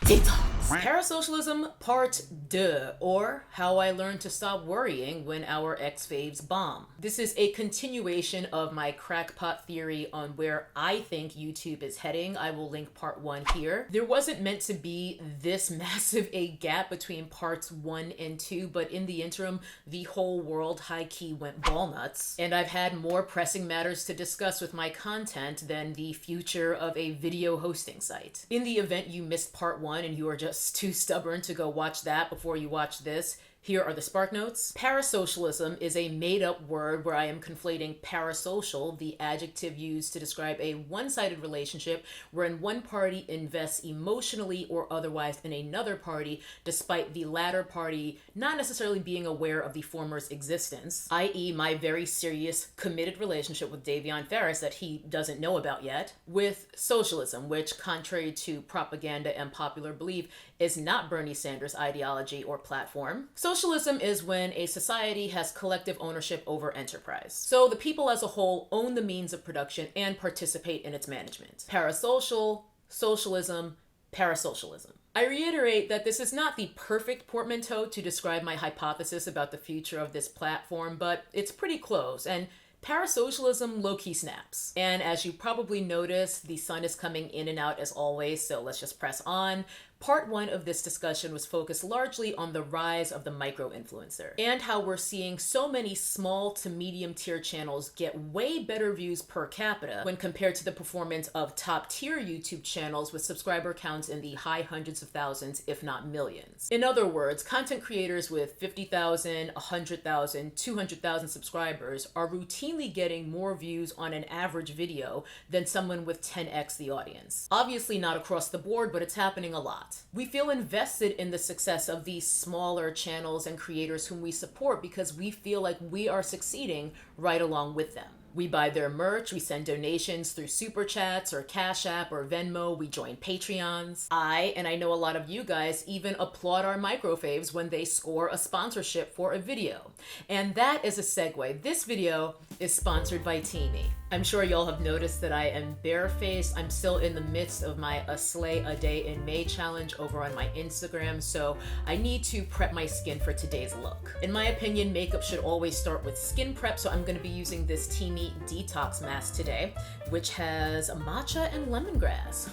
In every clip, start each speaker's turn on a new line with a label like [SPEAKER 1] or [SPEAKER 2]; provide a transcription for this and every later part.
[SPEAKER 1] Parasocialism Part 2, or How I Learned to Stop Worrying When Our Ex-Faves Bomb. This is a continuation of my crackpot theory on where I think YouTube is heading. I will link Part 1 here. There wasn't meant to be this massive a gap between Parts 1 and 2, but in the interim, the whole world high-key went ball nuts, and I've had more pressing matters to discuss with my content than the future of a video hosting site. In the event you missed Part 1 and you are just too stubborn to go watch that before you watch this, here are the spark notes. Parasocialism is a made-up word where I am conflating parasocial, the adjective used to describe a one-sided relationship wherein one party invests emotionally or otherwise in another party, despite the latter party not necessarily being aware of the former's existence, i.e. my very serious, committed relationship with Davion Ferris that he doesn't know about yet, with socialism, which, contrary to propaganda and popular belief, is not Bernie Sanders' ideology or platform. Socialism is when a society has collective ownership over enterprise. So the people as a whole own the means of production and participate in its management. Parasocial, socialism, parasocialism. I reiterate that this is not the perfect portmanteau to describe my hypothesis about the future of this platform, but it's pretty close, and parasocialism low-key snaps. And as you probably noticed, the sun is coming in and out as always, so let's just press on. Part 1 of this discussion was focused largely on the rise of the micro-influencer and how we're seeing so many small to medium tier channels get way better views per capita when compared to the performance of top tier YouTube channels with subscriber counts in the high hundreds of thousands, if not millions. In other words, content creators with 50,000, 100,000, 200,000 subscribers are routinely getting more views on an average video than someone with 10x the audience. Obviously not across the board, but it's happening a lot. We feel invested in the success of these smaller channels and creators whom we support because we feel like we are succeeding right along with them. We buy their merch, we send donations through Super Chats or Cash App or Venmo, we join Patreons. And I know a lot of you guys, even applaud our microfaves when they score a sponsorship for a video. And that is a segue. This video is sponsored by Teamy. I'm sure y'all have noticed that I am barefaced. I'm still in the midst of my A Slay a Day in May challenge over on my Instagram, so I need to prep my skin for today's look. In my opinion, makeup should always start with skin prep, so I'm going to be using this Teamy Detox Mask today, which has matcha and lemongrass.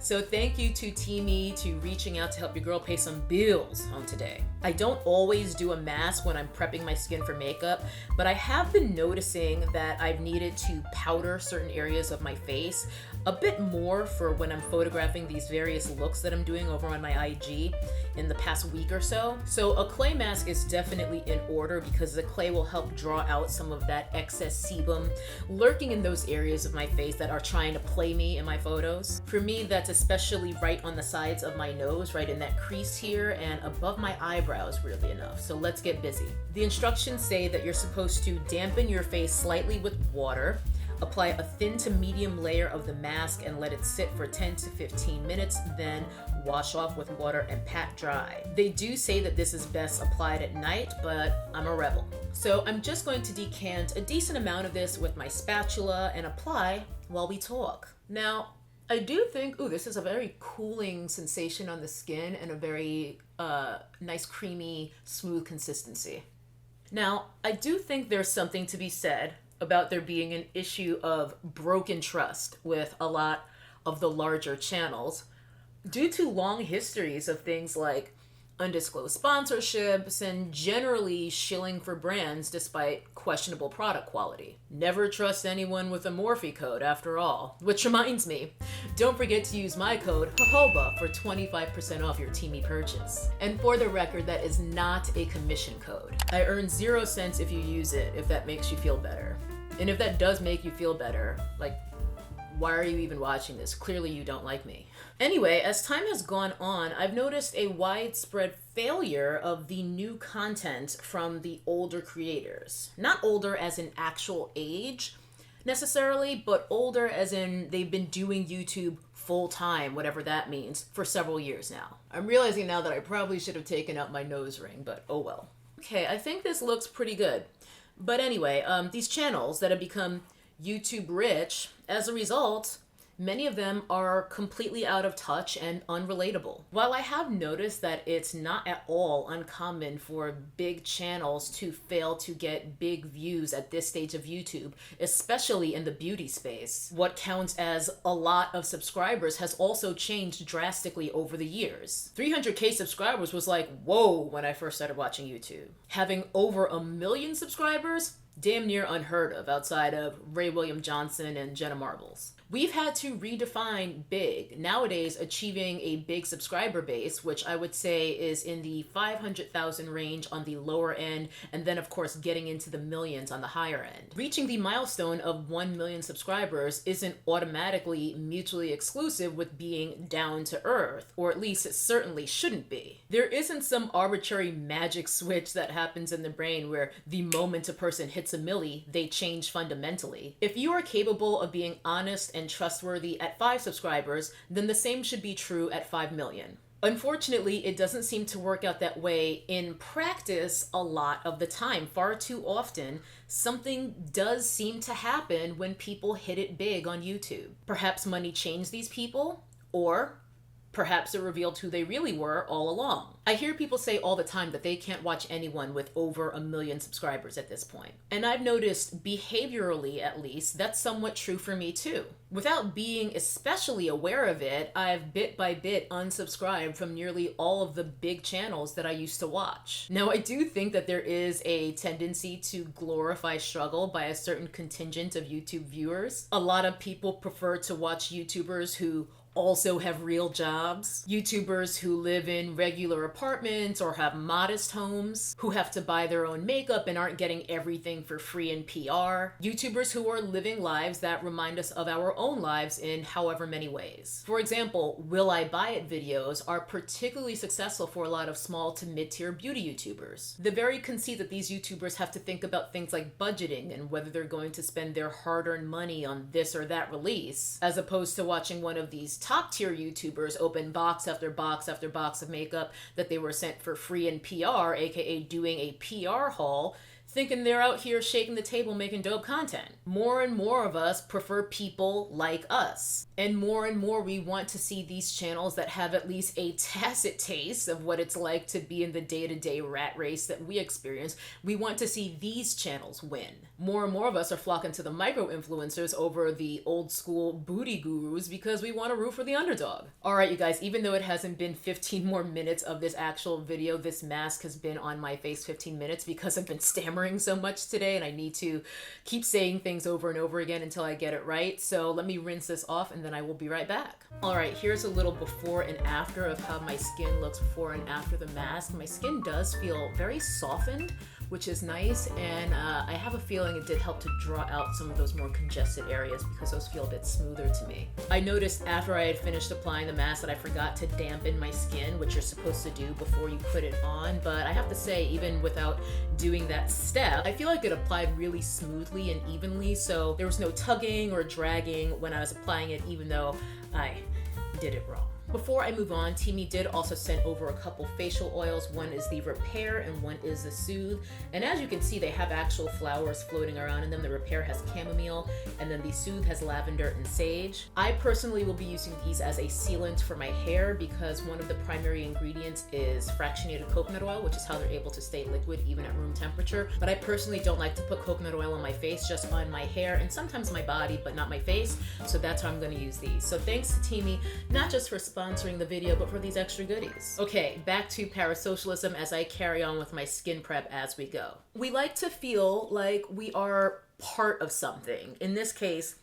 [SPEAKER 1] So thank you to Teamy to reaching out to help your girl pay some bills on today. I don't always do a mask when I'm prepping my skin for makeup, but I have been noticing that I've needed to powder certain areas of my face a bit more for when I'm photographing these various looks that I'm doing over on my IG in the past week or so. So a clay mask is definitely in order because the clay will help draw out some of that excess sebum lurking in those areas of my face that are trying to play me in my photos. For me, that's especially right on the sides of my nose, right in that crease here and above my eyebrows, weirdly enough. So let's get busy. The instructions say that you're supposed to dampen your face slightly with water, apply a thin to medium layer of the mask and let it sit for 10 to 15 minutes, then wash off with water and pat dry. They do say that this is best applied at night, but I'm a rebel. So I'm just going to decant a decent amount of this with my spatula and apply while we talk. Now, I do think, this is a very cooling sensation on the skin and a very nice, creamy, smooth consistency. Now, I do think there's something to be said about there being an issue of broken trust with a lot of the larger channels due to long histories of things like undisclosed sponsorships and generally shilling for brands despite questionable product quality. Never trust anyone with a Morphe code after all. Which reminds me, don't forget to use my code JOJOBA for 25% off your Teamy purchase. And for the record, that is not a commission code. I earn 0 cents if you use it, if that makes you feel better. And if that does make you feel better, like, why are you even watching this? Clearly you don't like me. Anyway, as time has gone on, I've noticed a widespread failure of the new content from the older creators. Not older as in actual age necessarily, but older as in they've been doing YouTube full time, whatever that means, for several years now. I'm realizing now that I probably should have taken out my nose ring, but oh well. Okay, I think this looks pretty good. But anyway, these channels that have become YouTube rich, as a result, Many of them are completely out of touch and unrelatable. While I have noticed that it's not at all uncommon for big channels to fail to get big views at this stage of YouTube, especially in the beauty space, what counts as a lot of subscribers has also changed drastically over the years. 300K subscribers was like, whoa, when I first started watching YouTube. Having over 1 million subscribers, damn near unheard of outside of Ray William Johnson and Jenna Marbles. We've had to redefine big. Nowadays, achieving a big subscriber base, which I would say is in the 500,000 range on the lower end, and then of course getting into the millions on the higher end. Reaching the milestone of 1 million subscribers isn't automatically mutually exclusive with being down to earth, or at least it certainly shouldn't be. There isn't some arbitrary magic switch that happens in the brain where the moment a person hits a milli, they change fundamentally. If you are capable of being honest and trustworthy at 5 subscribers, then the same should be true at 5 million. Unfortunately, it doesn't seem to work out that way in practice a lot of the time. Far too often, something does seem to happen when people hit it big on YouTube. Perhaps money changed these people, or perhaps it revealed who they really were all along. I hear people say all the time that they can't watch anyone with over 1 million subscribers at this point. And I've noticed, behaviorally at least, that's somewhat true for me too. Without being especially aware of it, I've bit by bit unsubscribed from nearly all of the big channels that I used to watch. Now, I do think that there is a tendency to glorify struggle by a certain contingent of YouTube viewers. A lot of people prefer to watch YouTubers who also have real jobs, YouTubers who live in regular apartments or have modest homes, who have to buy their own makeup and aren't getting everything for free in PR, YouTubers who are living lives that remind us of our own lives in however many ways. For example, Will I Buy It videos are particularly successful for a lot of small to mid-tier beauty YouTubers. The very conceit that these YouTubers have to think about things like budgeting and whether they're going to spend their hard-earned money on this or that release, as opposed to watching one of these top tier YouTubers open box after box after box of makeup that they were sent for free in PR, aka doing a PR haul, thinking they're out here shaking the table making dope content. More and more of us prefer people like us. And more we want to see these channels that have at least a tacit taste of what it's like to be in the day-to-day rat race that we experience. We want to see these channels win. More and more of us are flocking to the micro-influencers over the old school booty gurus because we want to root for the underdog. Alright, you guys, even though it hasn't been 15 more minutes of this actual video, this mask has been on my face 15 minutes because I've been stammering so much today and I need to keep saying things over and over again until I get it right. So let me rinse this off and then I will be right back. Alright, here's a little before and after of how my skin looks before and after the mask. My skin does feel very softened, which is nice, and I have a feeling it did help to draw out some of those more congested areas because those feel a bit smoother to me. I noticed after I had finished applying the mask that I forgot to dampen my skin, which you're supposed to do before you put it on, but I have to say, even without doing that step, I feel like it applied really smoothly and evenly, so there was no tugging or dragging when I was applying it, even though I did it wrong. Before I move on, Teamy did also send over a couple facial oils. One is the Repair and one is the Soothe. And as you can see, they have actual flowers floating around in them. The Repair has chamomile and then the Soothe has lavender and sage. I personally will be using these as a sealant for my hair because one of the primary ingredients is fractionated coconut oil, which is how they're able to stay liquid even at room temperature. But I personally don't like to put coconut oil on my face, just on my hair and sometimes my body, but not my face. So that's how I'm going to use these. So thanks to Teamy, not just for sponsoring the video, but for these extra goodies. Okay, back to Parasocialism as I carry on with my skin prep as we go. We like to feel like we are part of something. In this case,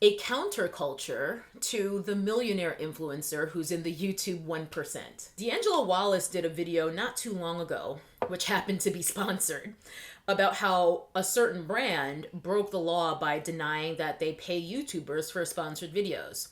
[SPEAKER 1] a counterculture to the millionaire influencer who's in the YouTube 1%. D'Angelo Wallace did a video not too long ago, which happened to be sponsored, about how a certain brand broke the law by denying that they pay YouTubers for sponsored videos.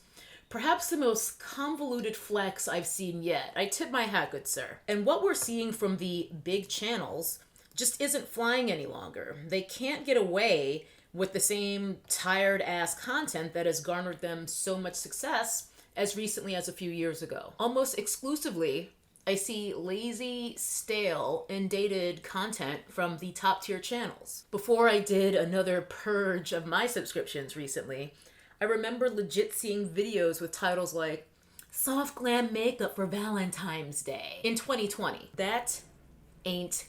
[SPEAKER 1] Perhaps the most convoluted flex I've seen yet. I tip my hat, good sir. And what we're seeing from the big channels just isn't flying any longer. They can't get away with the same tired-ass content that has garnered them so much success as recently as a few years ago. Almost exclusively, I see lazy, stale, and dated content from the top-tier channels. Before I did another purge of my subscriptions recently, I remember legit seeing videos with titles like soft glam makeup for Valentine's Day in 2020. That ain't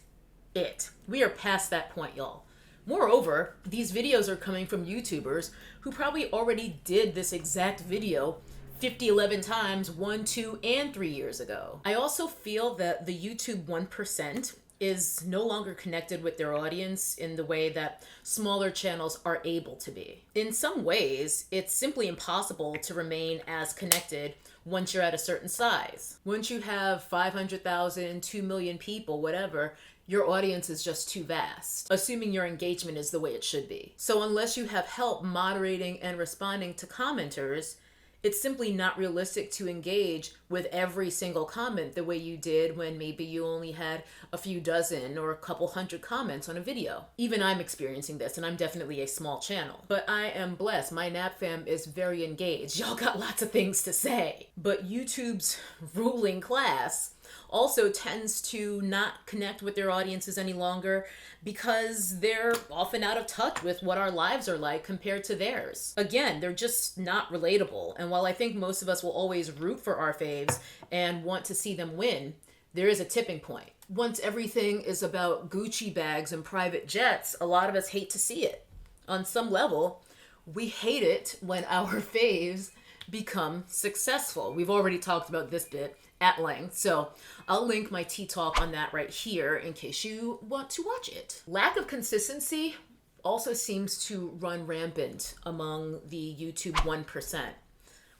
[SPEAKER 1] it. We are past that point, y'all. Moreover, these videos are coming from YouTubers who probably already did this exact video 50, 11 times 1, 2, and 3 years ago. I also feel that the YouTube 1% is no longer connected with their audience in the way that smaller channels are able to be. In some ways, it's simply impossible to remain as connected once you're at a certain size. Once you have 500,000, 2 million people, whatever, your audience is just too vast, assuming your engagement is the way it should be. So unless you have help moderating and responding to commenters, it's simply not realistic to engage with every single comment the way you did when maybe you only had a few dozen or a couple hundred comments on a video. Even I'm experiencing this, and I'm definitely a small channel. But I am blessed. My Nap fam is very engaged. Y'all got lots of things to say. But YouTube's ruling class also tends to not connect with their audiences any longer because they're often out of touch with what our lives are like compared to theirs. Again, they're just not relatable. And while I think most of us will always root for our faves and want to see them win, there is a tipping point. Once everything is about Gucci bags and private jets, a lot of us hate to see it. On some level, we hate it when our faves become successful. We've already talked about this bit at length, so I'll link my tea talk on that right here in case you want to watch it. Lack of consistency also seems to run rampant among the YouTube 1%.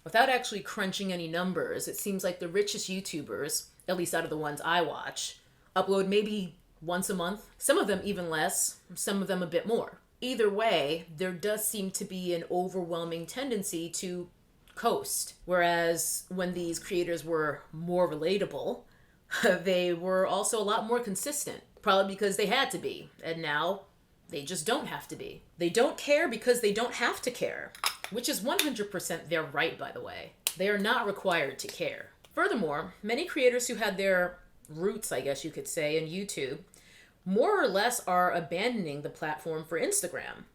[SPEAKER 1] Without actually crunching any numbers, it seems like the richest YouTubers, at least out of the ones I watch, upload maybe once a month, some of them even less, some of them a bit more. Either way, there does seem to be an overwhelming tendency to coast. Whereas when these creators were more relatable, they were also a lot more consistent, probably because they had to be. And now they just don't have to be. They don't care because they don't have to care, which is 100% their right, by the way. They are not required to care. Furthermore, many creators who had their roots, I guess you could say, in YouTube, more or less are abandoning the platform for Instagram.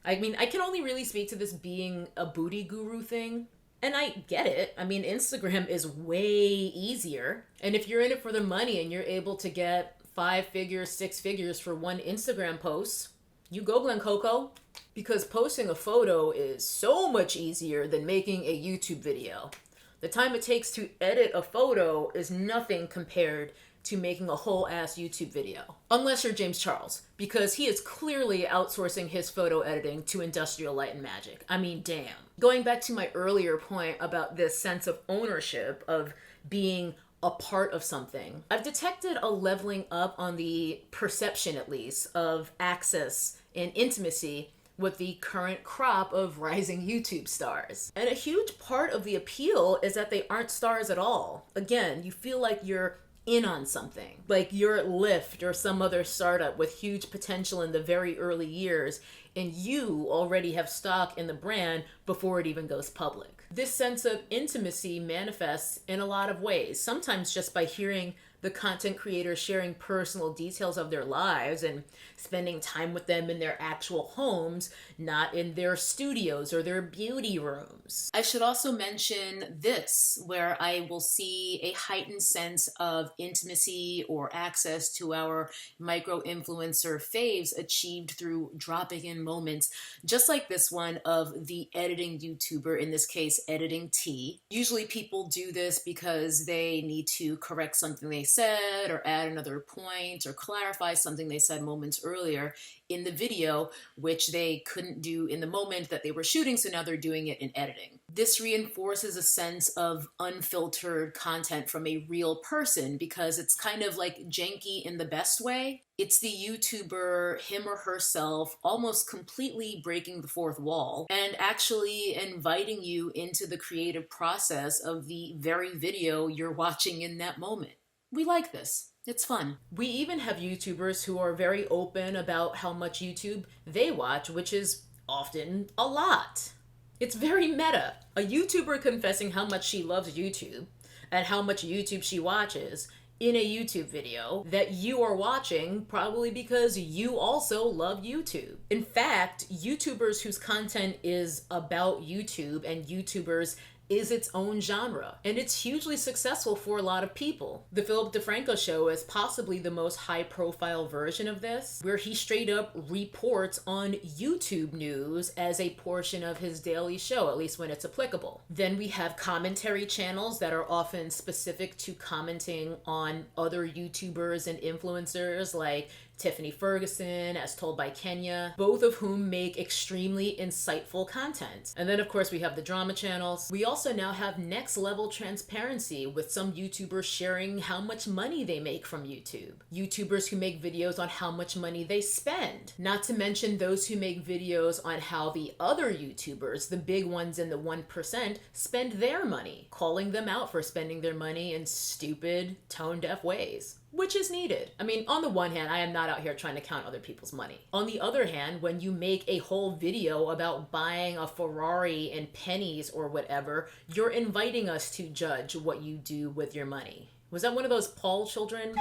[SPEAKER 1] I mean, I can only really speak to this being a booty guru thing. And I get it. I mean, Instagram is way easier. And if you're in it for the money and you're able to get 5 figures, 6 figures for one Instagram post, you go, Glen Coco. Because posting a photo is so much easier than making a YouTube video. The time it takes to edit a photo is nothing compared to making a whole ass YouTube video. Unless you're James Charles, because he is clearly outsourcing his photo editing to Industrial Light and Magic. I mean, damn. Going back to my earlier point about this sense of ownership, of being a part of something, I've detected a leveling up on the perception, at least, of access and intimacy with the current crop of rising YouTube stars. And a huge part of the appeal is that they aren't stars at all. Again, you feel like you're in on something, like you're at Lyft or some other startup with huge potential in the very early years, and you already have stock in the brand before it even goes public. This sense of intimacy manifests in a lot of ways, sometimes just by hearing the content creators sharing personal details of their lives and spending time with them in their actual homes, not in their studios or their beauty rooms. I should also mention this, where I will see a heightened sense of intimacy or access to our micro-influencer faves achieved through dropping in moments just like this one of the editing YouTuber, in this case, Editing T. Usually people do this because they need to correct something they said or add another point or clarify something they said moments earlier in the video, which they couldn't do in the moment that they were shooting, so now they're doing it in editing. This reinforces a sense of unfiltered content from a real person because it's kind of like janky in the best way. It's the YouTuber, him or herself, almost completely breaking the fourth wall and actually inviting you into the creative process of the very video you're watching in that moment. We like this. It's fun. We even have YouTubers who are very open about how much YouTube they watch, which is often a lot. It's very meta. A YouTuber confessing how much she loves YouTube and how much YouTube she watches in a YouTube video that you are watching, probably because you also love YouTube. In fact, YouTubers whose content is about YouTube and YouTubers is its own genre, and it's hugely successful for a lot of people. The Philip DeFranco show is possibly the most high-profile version of this, where he straight up reports on YouTube news as a portion of his daily show, at least when it's applicable. Then we have commentary channels that are often specific to commenting on other YouTubers and influencers like Tiffany Ferguson, As Told by Kenya, both of whom make extremely insightful content. And then of course we have the drama channels. We also now have next level transparency with some YouTubers sharing how much money they make from YouTube. YouTubers who make videos on how much money they spend. Not to mention those who make videos on how the other YouTubers, the big ones in the 1%, spend their money, calling them out for spending their money in stupid, tone-deaf ways. Which is needed. I mean, on the one hand, I am not out here trying to count other people's money. On the other hand, when you make a whole video about buying a Ferrari in pennies or whatever, you're inviting us to judge what you do with your money. Was that one of those Paul children?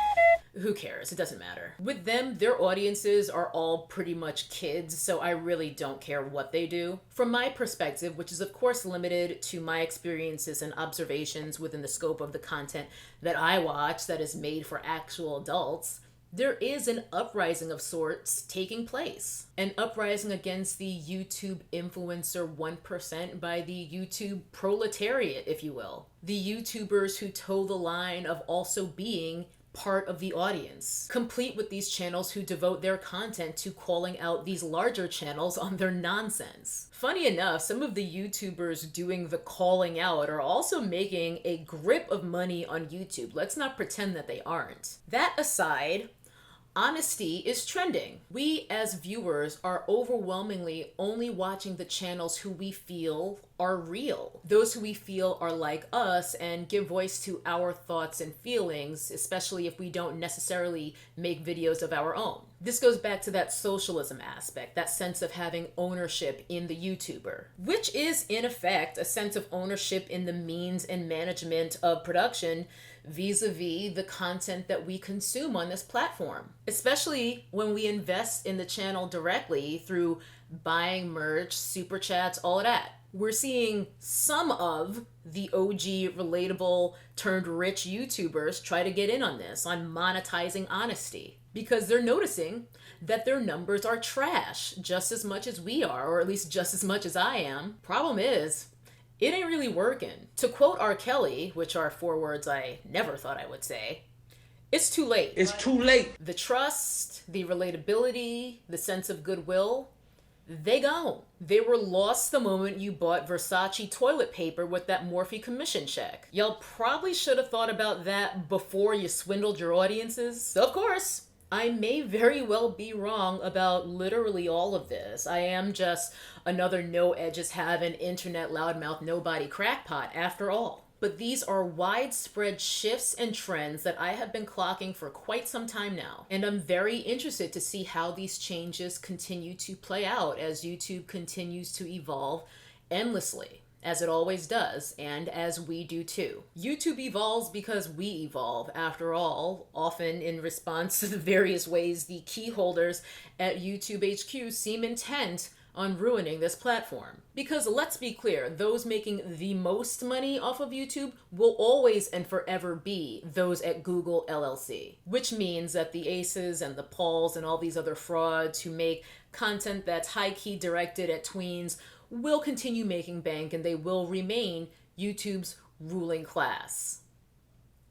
[SPEAKER 1] Who cares? It doesn't matter. With them, their audiences are all pretty much kids, so I really don't care what they do. From my perspective, which is of course limited to my experiences and observations within the scope of the content that I watch that is made for actual adults, there is an uprising of sorts taking place. An uprising against the YouTube influencer 1% by the YouTube proletariat, if you will. The YouTubers who toe the line of also being part of the audience, complete with these channels who devote their content to calling out these larger channels on their nonsense. Funny enough, some of the YouTubers doing the calling out are also making a grip of money on YouTube. Let's not pretend that they aren't. That aside, honesty is trending. We as viewers are overwhelmingly only watching the channels who we feel are real. Those who we feel are like us and give voice to our thoughts and feelings, especially if we don't necessarily make videos of our own. This goes back to that socialism aspect, that sense of having ownership in the YouTuber, which is in effect a sense of ownership in the means and management of production vis-a-vis the content that we consume on this platform, especially when we invest in the channel directly through buying merch, super chats, all of that. We're seeing some of the OG relatable turned rich YouTubers try to get in on this, on monetizing honesty, because they're noticing that their numbers are trash just as much as we are, or at least just as much as I am. Problem is, it ain't really working. To quote R. Kelly, which are 4 words I never thought I would say, it's too late.
[SPEAKER 2] It's too late.
[SPEAKER 1] The trust, the relatability, the sense of goodwill, they gone. They were lost the moment you bought Versace toilet paper with that Morphe commission check. Y'all probably should have thought about that before you swindled your audiences. Of course, I may very well be wrong about literally all of this. I am just another no edges having internet loudmouth nobody crackpot after all. But these are widespread shifts and trends that I have been clocking for quite some time now. And I'm very interested to see how these changes continue to play out as YouTube continues to evolve endlessly, as it always does, and as we do too. YouTube evolves because we evolve, after all, often in response to the various ways the key holders at YouTube HQ seem intent on ruining this platform. Because let's be clear, those making the most money off of YouTube will always and forever be those at Google LLC, which means that the Aces and the Pauls and all these other frauds who make content that's high-key directed at tweens will continue making bank, and they will remain YouTube's ruling class.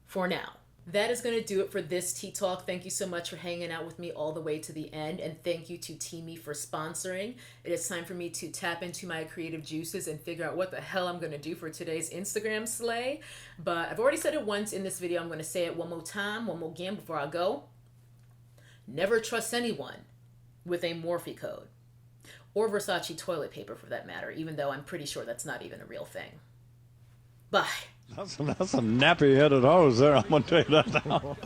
[SPEAKER 1] For now. That is going to do it for this Tea Talk. Thank you so much for hanging out with me all the way to the end, and thank you to Teamy for sponsoring. It is time for me to tap into my creative juices and figure out what the hell I'm going to do for today's Instagram slay. But I've already said it once in this video. I'm going to say it one more time, one more again before I go. Never trust anyone with a Morphe code. Or Versace toilet paper for that matter, even though I'm pretty sure that's not even a real thing. Bye.
[SPEAKER 3] That's a nappy-headed hose there, I'm going to tell you that now.